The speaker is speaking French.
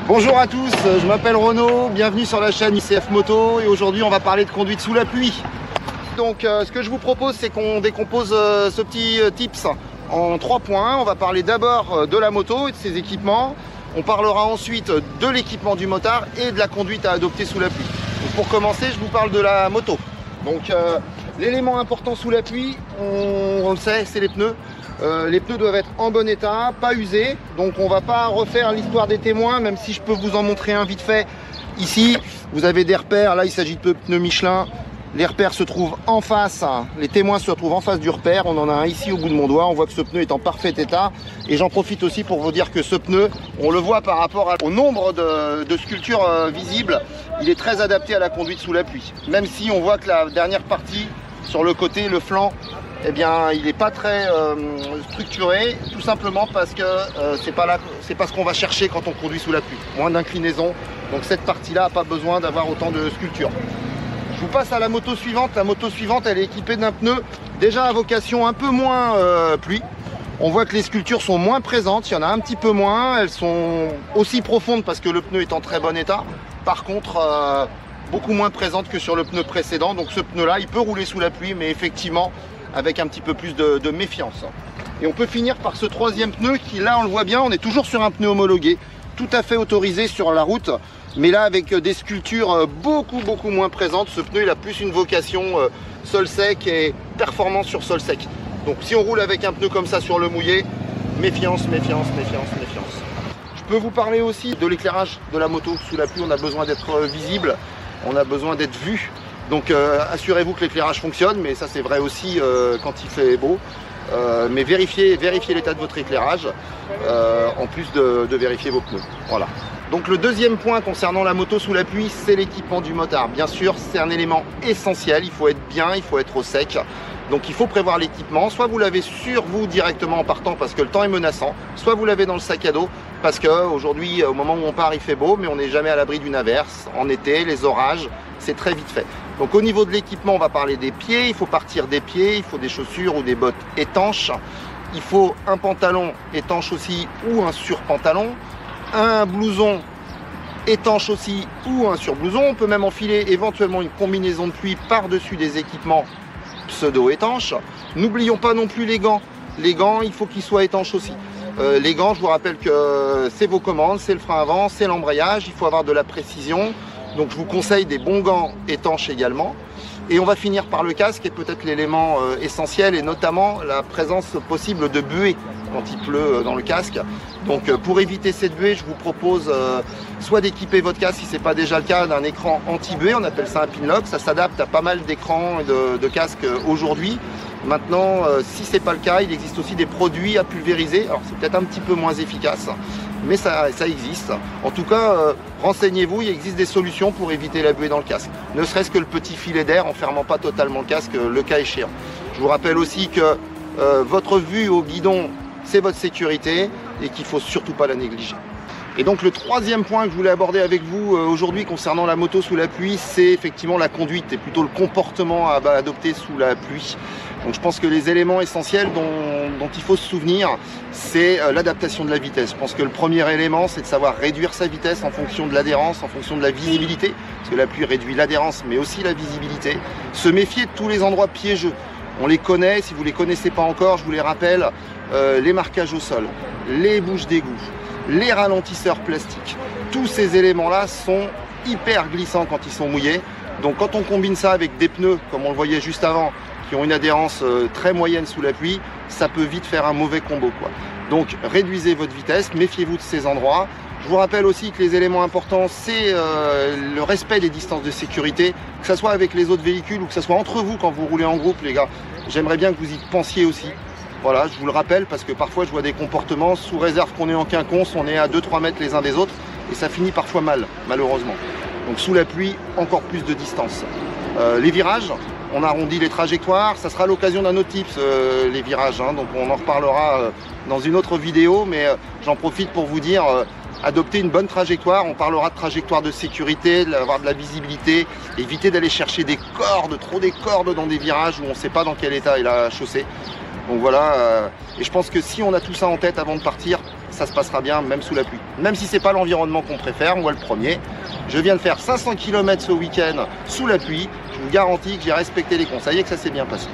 Bonjour à tous, je m'appelle Renaud, bienvenue sur la chaîne ICF Moto et aujourd'hui on va parler de conduite sous la pluie. Donc ce que je vous propose, c'est qu'on décompose ce petit tips en 3 points. On va parler d'abord de la moto et de ses équipements. On parlera ensuite de l'équipement du motard et de la conduite à adopter sous la pluie. Donc, pour commencer, je vous parle de la moto. Donc l'élément important sous la pluie, on le sait, c'est les pneus. Les pneus doivent être en bon état, pas usés. Donc on va pas refaire l'histoire des témoins, même si je peux vous en montrer un vite fait. Ici, vous avez des repères. Là, il s'agit de pneus Michelin. Les repères se trouvent en face. Les témoins se trouvent en face du repère. On en a un ici au bout de mon doigt. On voit que ce pneu est en parfait état. Et j'en profite aussi pour vous dire que ce pneu, on le voit par rapport au nombre de sculptures visibles. Il est très adapté à la conduite sous la pluie. Même si on voit que la dernière partie, sur le côté, le flanc, eh bien, il n'est pas très structuré, tout simplement parce que c'est pas ce qu'on va chercher quand on conduit sous la pluie. Moins d'inclinaison, donc cette partie-là n'a pas besoin d'avoir autant de sculpture. Je vous passe à la moto suivante. La moto suivante, elle est équipée d'un pneu déjà à vocation un peu moins pluie. On voit que les sculptures sont moins présentes, il y en a un petit peu moins. Elles sont aussi profondes parce que le pneu est en très bon état. Par contre, beaucoup moins présentes que sur le pneu précédent. Donc ce pneu-là, il peut rouler sous la pluie, mais effectivement, avec un petit peu plus de méfiance. Et on peut finir par ce troisième pneu qui, là, on le voit bien, on est toujours sur un pneu homologué, tout à fait autorisé sur la route, mais là avec des sculptures beaucoup moins présentes. Ce pneu, il a plus une vocation sol sec et performance sur sol sec. Donc si on roule avec un pneu comme ça sur le mouillé, méfiance. Je peux vous parler aussi de l'éclairage de la moto. Sous la pluie, on a besoin d'être visible, on a besoin d'être vu. Donc assurez-vous que l'éclairage fonctionne, mais ça c'est vrai aussi quand il fait beau. Mais vérifiez l'état de votre éclairage, en plus de vérifier vos pneus. Voilà. Donc le deuxième point concernant la moto sous la pluie, c'est l'équipement du motard. Bien sûr, c'est un élément essentiel, il faut être bien, il faut être au sec. Donc il faut prévoir l'équipement, soit vous l'avez sur vous directement en partant parce que le temps est menaçant, soit vous l'avez dans le sac à dos parce qu'aujourd'hui, au moment où on part, il fait beau, mais on n'est jamais à l'abri d'une averse. En été, les orages, c'est très vite fait. Donc au niveau de l'équipement, on va parler des pieds, il faut partir des pieds, il faut des chaussures ou des bottes étanches, il faut un pantalon étanche aussi ou un surpantalon, un blouson étanche aussi ou un surblouson. On peut même enfiler éventuellement une combinaison de pluie par-dessus des équipements pseudo-étanches. N'oublions pas non plus les gants. Les gants, il faut qu'ils soient étanches aussi. Les gants, je vous rappelle que c'est vos commandes, c'est le frein avant, c'est l'embrayage, il faut avoir de la précision. Donc je vous conseille des bons gants étanches également. Et on va finir par le casque, et peut-être l'élément essentiel, et notamment la présence possible de buée quand il pleut dans le casque. Donc pour éviter cette buée, je vous propose soit d'équiper votre casque, si ce n'est pas déjà le cas, d'un écran anti-buée, on appelle ça un pinlock. Ça s'adapte à pas mal d'écrans et de casques aujourd'hui. Maintenant, si ce n'est pas le cas, il existe aussi des produits à pulvériser. Alors c'est peut-être un petit peu moins efficace, mais ça existe. En tout cas, renseignez-vous, il existe des solutions pour éviter la buée dans le casque. Ne serait-ce que le petit filet d'air en fermant pas totalement le casque, le cas échéant. Je vous rappelle aussi que votre vue au guidon, c'est votre sécurité et qu'il ne faut surtout pas la négliger. Et donc le troisième point que je voulais aborder avec vous aujourd'hui concernant la moto sous la pluie, c'est effectivement la conduite et plutôt le comportement à adopter sous la pluie. Donc je pense que les éléments essentiels dont il faut se souvenir, c'est l'adaptation de la vitesse. Je pense que le premier élément, c'est de savoir réduire sa vitesse en fonction de l'adhérence, en fonction de la visibilité, parce que la pluie réduit l'adhérence, mais aussi la visibilité. Se méfier de tous les endroits piégeux. On les connaît, si vous ne les connaissez pas encore, je vous les rappelle, les marquages au sol, les bouches d'égout, les ralentisseurs plastiques. Tous ces éléments-là sont hyper glissants quand ils sont mouillés. Donc quand on combine ça avec des pneus, comme on le voyait juste avant, qui ont une adhérence très moyenne sous la pluie, ça peut vite faire un mauvais combo, quoi. Donc réduisez votre vitesse, méfiez-vous de ces endroits. Je vous rappelle aussi que les éléments importants, c'est le respect des distances de sécurité, que ce soit avec les autres véhicules ou que ce soit entre vous quand vous roulez en groupe, les gars. J'aimerais bien que vous y pensiez aussi. Voilà, je vous le rappelle parce que parfois je vois des comportements, sous réserve qu'on est en quinconce, on est à 2-3 mètres les uns des autres et ça finit parfois mal, malheureusement. Donc sous la pluie, encore plus de distance. Les virages, on arrondit les trajectoires, ça sera l'occasion d'un autre tips, les virages, hein, donc on en reparlera dans une autre vidéo, mais j'en profite pour vous dire, adopter une bonne trajectoire. On parlera de trajectoire de sécurité, d'avoir de la visibilité, éviter d'aller chercher des cordes, trop des cordes dans des virages où on ne sait pas dans quel état est la chaussée. Donc voilà, et je pense que si on a tout ça en tête avant de partir, ça se passera bien même sous la pluie. Même si c'est pas l'environnement qu'on préfère, moi le premier. Je viens de faire 500 km ce week-end sous la pluie. Je vous garantis que j'ai respecté les conseils et que ça s'est bien passé.